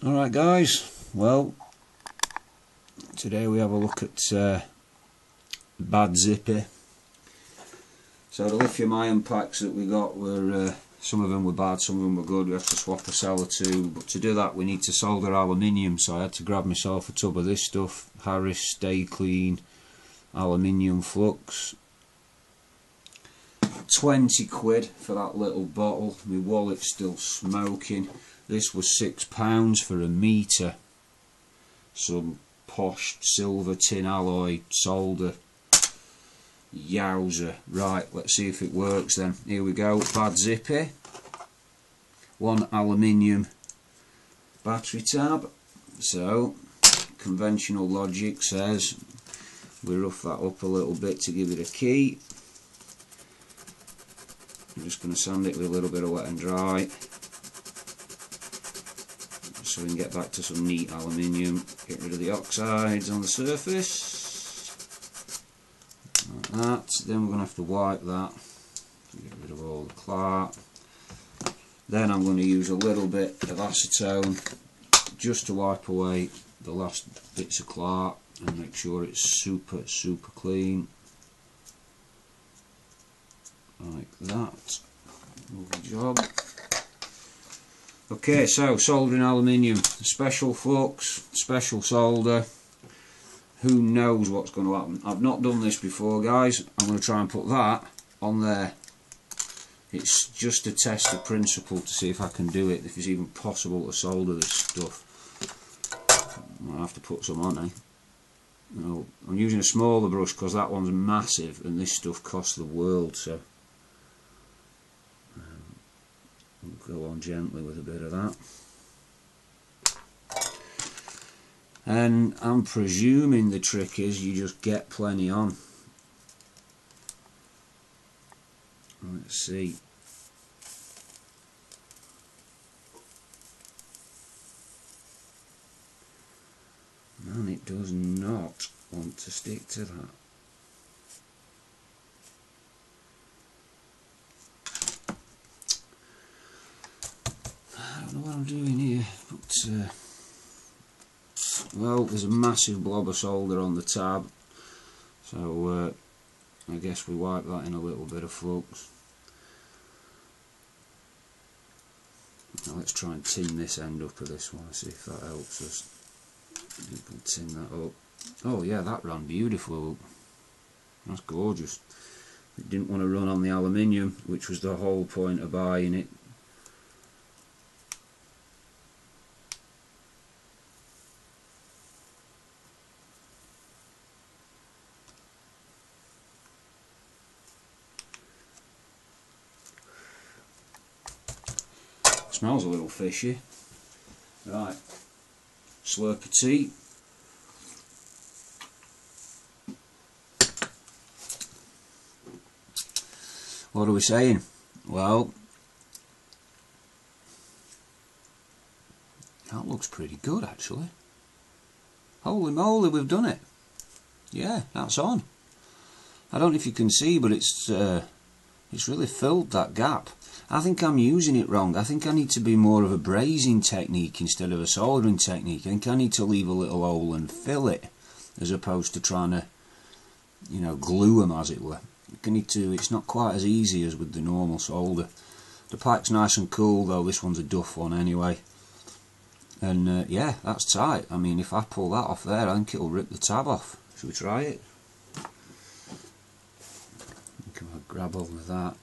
Alright guys, well today we have a look at bad zippy. So the lithium ion packs that we got were, some of them were bad, some of them were good. We had to swap a cell or two, but to do that we need to solder aluminium, so I had to grab myself a tub of this stuff, Harris Stay Clean aluminium flux. 20 quid for that little bottle. My wallet's still smoking. This was £6 for a metre. Some posh silver tin alloy solder. Yowzer. Right, let's see if it works then. Here we go. Bad zippy. One aluminium battery tab. So conventional logic says we rough that up a little bit to give it a key. I'm just going to sand it with a little bit of wet and dry so we can get back to some neat aluminium. Get rid of the oxides on the surface like that. Then we're going to have to wipe that to get rid of all the clark. Then I'm going to use a little bit of acetone just to wipe away the last bits of clark and make sure it's super clean. Like that. Lovely job. Okay, so soldering aluminium, special flux, special solder. Who knows what's going to happen? I've not done this before, guys. I'm going to try and put that on there. It's just a test of principle to see if I can do it, if it's even possible to solder this stuff. I'll have to put some on, eh? No, I'm using a smaller brush because that one's massive and this stuff costs the world, so we'll go on gently with a bit of that. And I'm presuming the trick is you just get plenty on. Let's see. Man, it does not want to stick to that. I don't know what I'm doing here, but well, there's a massive blob of solder on the tab, so I guess we wipe that in a little bit of flux. Now let's try and tin this end up of this one, see if that helps us. You can tin that up. Oh yeah, that ran beautiful. That's gorgeous. It didn't want to run on the aluminium, which was the whole point of buying it. Smells a little fishy. Right, slurp of tea. What are we saying? Well, that looks pretty good actually. Holy moly, we've done it. Yeah, that's on. I don't know if you can see, but it's really filled that gap. I think I'm using it wrong. I think I need to be more of a brazing technique instead of a soldering technique. I think I need to leave a little hole and fill it, as opposed to trying to, you know, glue them, as it were. It's not quite as easy as with the normal solder. The pack's nice and cool though. This one's a Duff one anyway. And yeah, that's tight. I mean, if I pull that off there, I think it'll rip the tab off. Should we try it? I think I'll grab hold of that.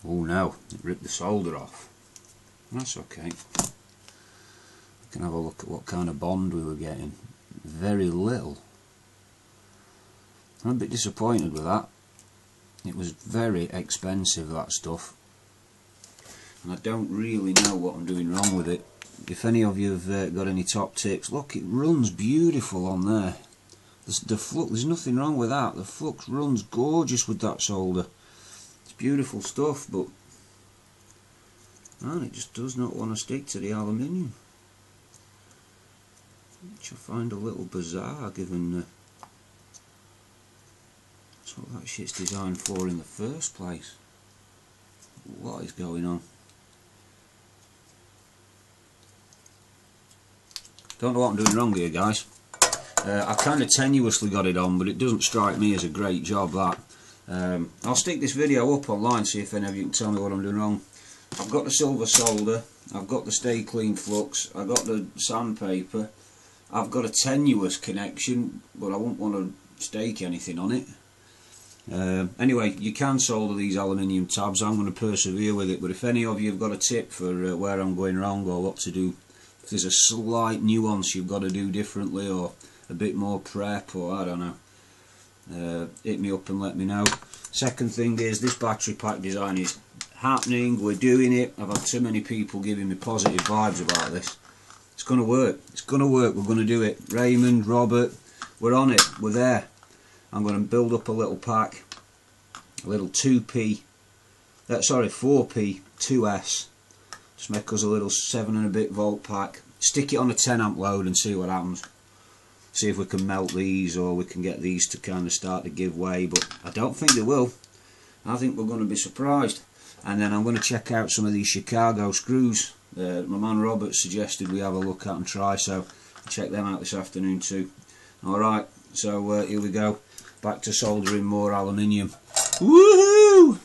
Oh no, it ripped the solder off. That's okay. We can have a look at what kind of bond we were getting. Very little. I'm a bit disappointed with that. It was very expensive, that stuff. And I don't really know what I'm doing wrong with it. If any of you have got any top tips, look, it runs beautiful on there. The flux, there's nothing wrong with that. The flux runs gorgeous with that solder. It's beautiful stuff, but man, it just does not want to stick to the aluminium, which I find a little bizarre given that's what that shit's designed for in the first place. what is going on. Don't know what I'm doing wrong here, guys. I kind of tenuously got it on, but it doesn't strike me as a great job, that. I'll stick this video up online, see if any of you can tell me what I'm doing wrong. I've got the silver solder, I've got the Stay Clean flux, I've got the sandpaper, I've got a tenuous connection, but I wouldn't want to stake anything on it. Anyway, you can solder these aluminium tabs. I'm going to persevere with it, but if any of you have got a tip for where I'm going wrong or what to do, if there's a slight nuance you've got to do differently or a bit more prep, or I don't know, hit me up and let me know. Second thing is, this battery pack design is happening, we're doing it. I've had too many people giving me positive vibes about this. It's going to work, it's going to work, we're going to do it. Raymond, Robert, we're on it, we're there. I'm going to build up a little pack, a little 4P 2S, just make us a little 7 and a bit volt pack, stick it on a 10 amp load and see what happens. See if we can melt these, or we can get these to kind of start to give way, but I don't think they will. I think we're going to be surprised. And then I'm going to check out some of these Chicago screws. My man Robert suggested we have a look at and try, so I'll check them out this afternoon too. Alright, so here we go. Back to soldering more aluminium. Woohoo!